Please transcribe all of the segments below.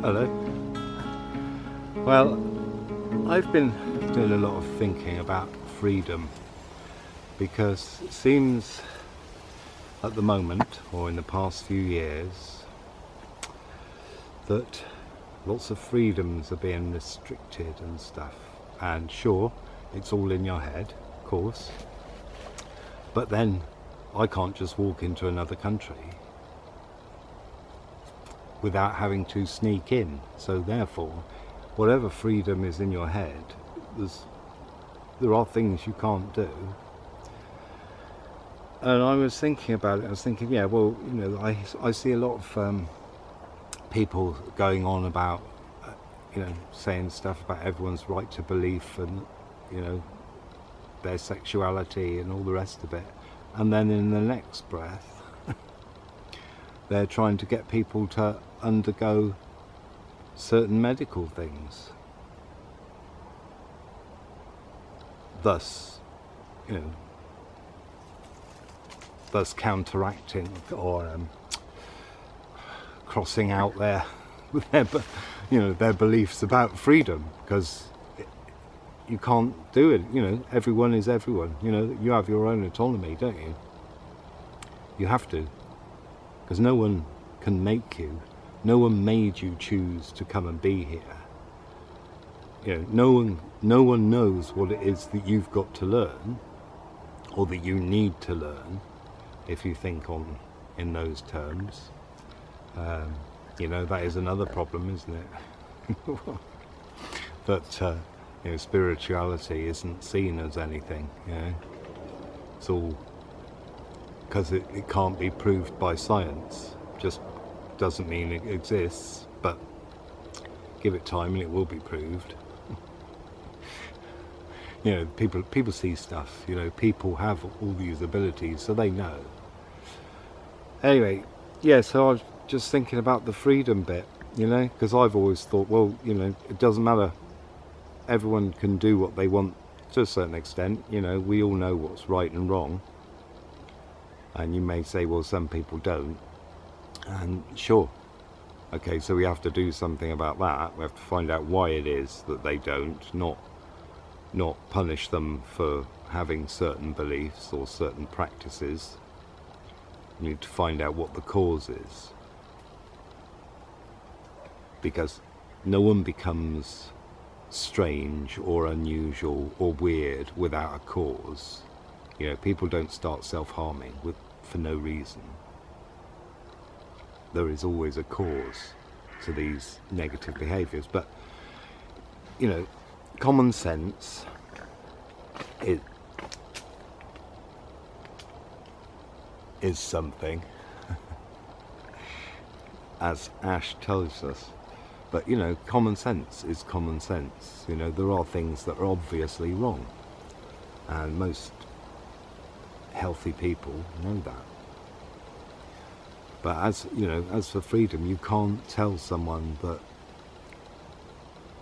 Hello. Well, I've been doing a lot of thinking about freedom because it seems at the moment, or in the past few years, that lots of freedoms are being restricted and stuff. And sure, it's all in your head, of course, but then I can't just walk into another country without having to sneak in. So therefore, whatever freedom is in your head, there are things you can't do. And I was thinking about it. I was thinking, yeah, well, you know, I see a lot of people going on about, you know, saying stuff about everyone's right to belief and, you know, their sexuality and all the rest of it. And then in the next breath, they're trying to get people to undergo certain medical things. Thus, you know, thus counteracting or crossing out their you know, their beliefs about freedom, because you can't do it. You know, everyone is everyone. You know, you have your own autonomy, don't you? You have to, because no one can make you. No one made you choose to come and be here. You know, no one knows what it is that you've got to learn, or that you need to learn, if you think in those terms. You know, that is another problem, isn't it? That you know, spirituality isn't seen as anything. You know, it's all because it can't be proved by science. Just doesn't mean it exists, but give it time and it will be proved. You know, people see stuff, you know, people have all these abilities, so they know. Anyway, yeah, so I was just thinking about the freedom bit, you know, because I've always thought, well, you know, it doesn't matter, everyone can do what they want to a certain extent. You know, we all know what's right and wrong, and you may say, well, some people don't. And sure, okay, so we have to do something about that. We have to find out why it is that they don't, not punish them for having certain beliefs or certain practices. We need to find out what the cause is, because no one becomes strange or unusual or weird without a cause. You know, people don't start self-harming for no reason. There is always a cause to these negative behaviours, but you know, common sense is something, as Ash tells us. But you know, common sense is common sense. You know, there are things that are obviously wrong, and most healthy people know that. But as you know, as for freedom, you can't tell someone that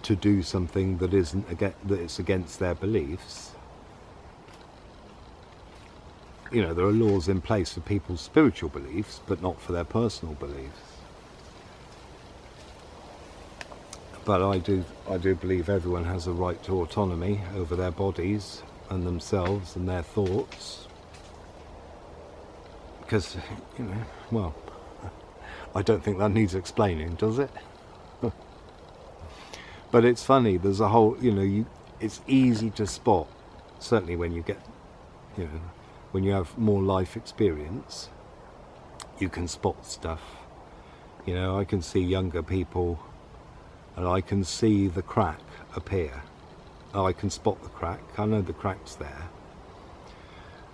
to do something that it's against their beliefs. You know, there are laws in place for people's spiritual beliefs, but not for their personal beliefs. But I do believe everyone has a right to autonomy over their bodies and themselves and their thoughts. Because, you know, well, I don't think that needs explaining, does it? But it's funny, there's a whole, you know, it's easy to spot, certainly when you get, you know, when you have more life experience, you can spot stuff. You know, I can see younger people and I can see the crack appear. I can spot the crack, I know the crack's there.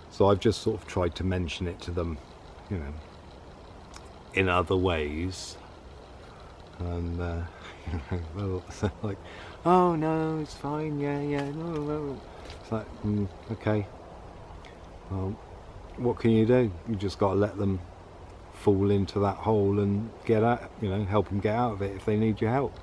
So I've just sort of tried to mention it to them, you know, in other ways. And, well, like, oh no, it's fine, yeah, no. It's like, okay. Well, what can you do? You just got to let them fall into that hole and get out, you know, help them get out of it if they need your help.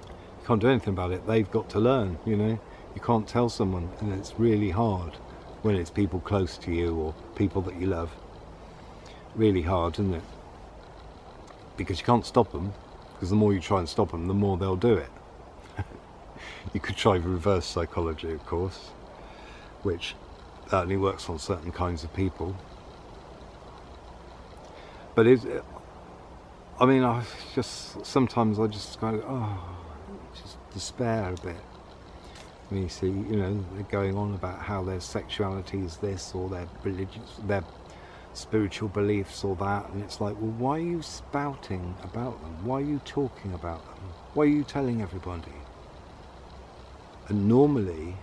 You can't do anything about it. They've got to learn, you know. You can't tell someone, and it's really hard when it's people close to you or people that you love. Really hard, isn't it? Because you can't stop them. because the more you try and stop them, the more they'll do it. You could try reverse psychology, of course, which only works on certain kinds of people. But I mean, sometimes I just kind of, just despair a bit. When you see, you know, they're going on about how their sexuality is this, or their their spiritual beliefs or that, and it's like, well, why are you spouting about them? Why are you talking about them? Why are you telling everybody? And normally,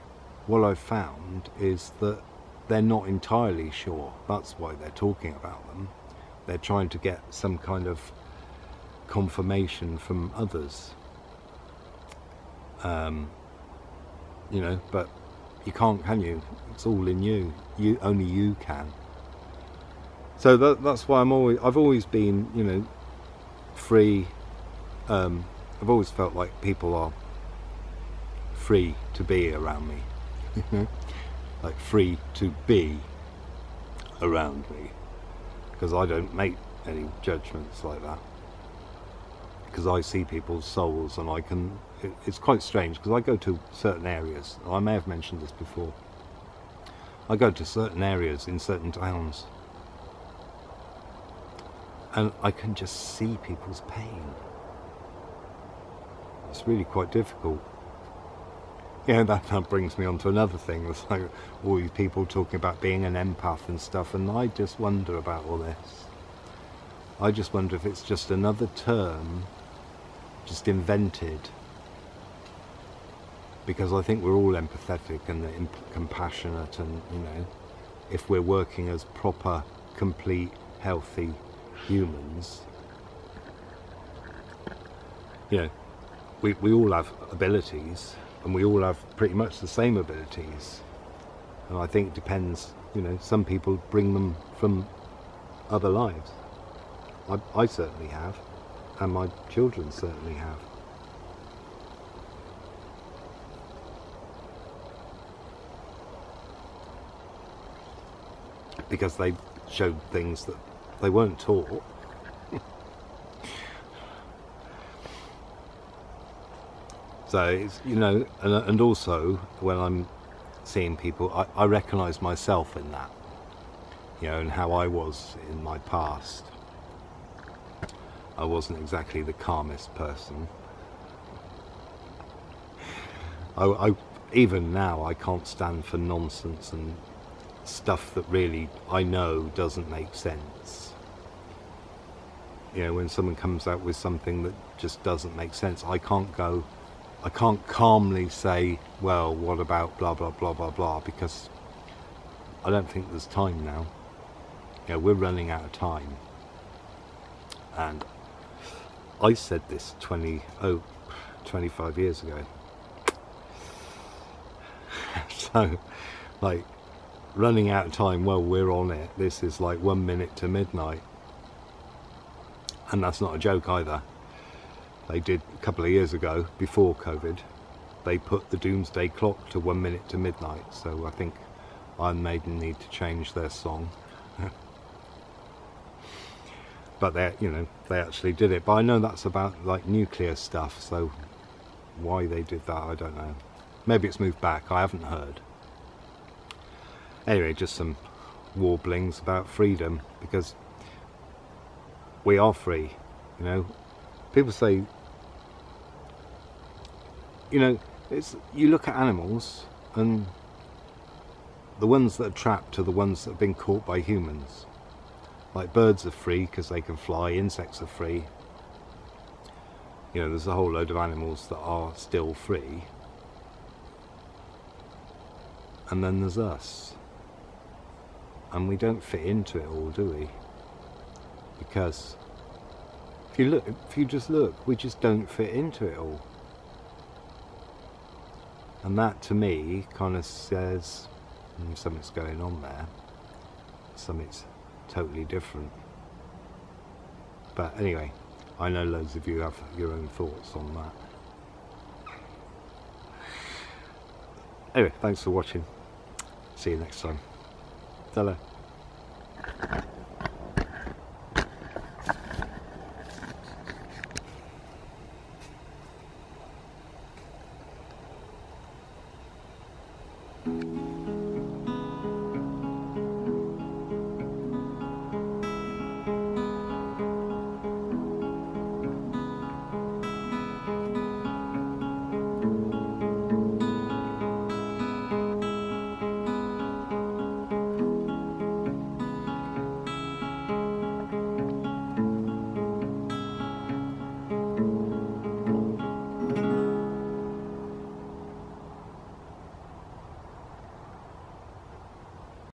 what I've found is that they're not entirely sure. That's why they're talking about them. They're trying to get some kind of confirmation from others. You know, but you can't, can you? It's all in you. Only you can. So that's why I've always been, you know, free. I've always felt like people are free to be around me. You know, like free to be around me, because I don't make any judgments like that. Because I see people's souls, and I can. It's quite strange, because I go to certain areas. I may have mentioned this before. I go to certain areas in certain towns, and I can just see people's pain. It's really quite difficult. Yeah, that brings me on to another thing. It's like all these people talking about being an empath and stuff, and I just wonder about all this. I just wonder if it's just another term just invented, because I think we're all empathetic and compassionate, and, you know, if we're working as proper, complete, healthy humans, you know, we all have abilities, and we all have pretty much the same abilities. And I think it depends, you know, some people bring them from other lives. I certainly have, and my children certainly have. Because they showed things that they weren't taught. So it's, you know, and also when I'm seeing people, I recognise myself in that, you know, and how I was in my past. I wasn't exactly the calmest person. Even now, I can't stand for nonsense and stuff that really I know doesn't make sense. You know, when someone comes out with something that just doesn't make sense, I can't calmly say, well, what about blah blah blah blah blah, because I don't think there's time now. You know, we're running out of time. And I said this 25 years ago. So, like, running out of time, well, we're on it. This is like 1 minute to midnight. And that's not a joke either. They did a couple of years ago, before COVID, they put the doomsday clock to 1 minute to midnight. So I think Iron Maiden need to change their song. But they, you know, they actually did it. But I know that's about like nuclear stuff, so why they did that, I don't know. Maybe it's moved back, I haven't heard. Anyway, just some warblings about freedom, because we are free, you know. People say, you know, you look at animals, and the ones that are trapped are the ones that have been caught by humans. Like birds are free because they can fly, insects are free. You know, there's a whole load of animals that are still free. And then there's us. And we don't fit into it all, do we? Because if you just look, we just don't fit into it all. And that, to me, kind of says something's going on there. Something's totally different. But anyway, I know loads of you have your own thoughts on that. Anyway, thanks for watching. See you next time. Ta-ra.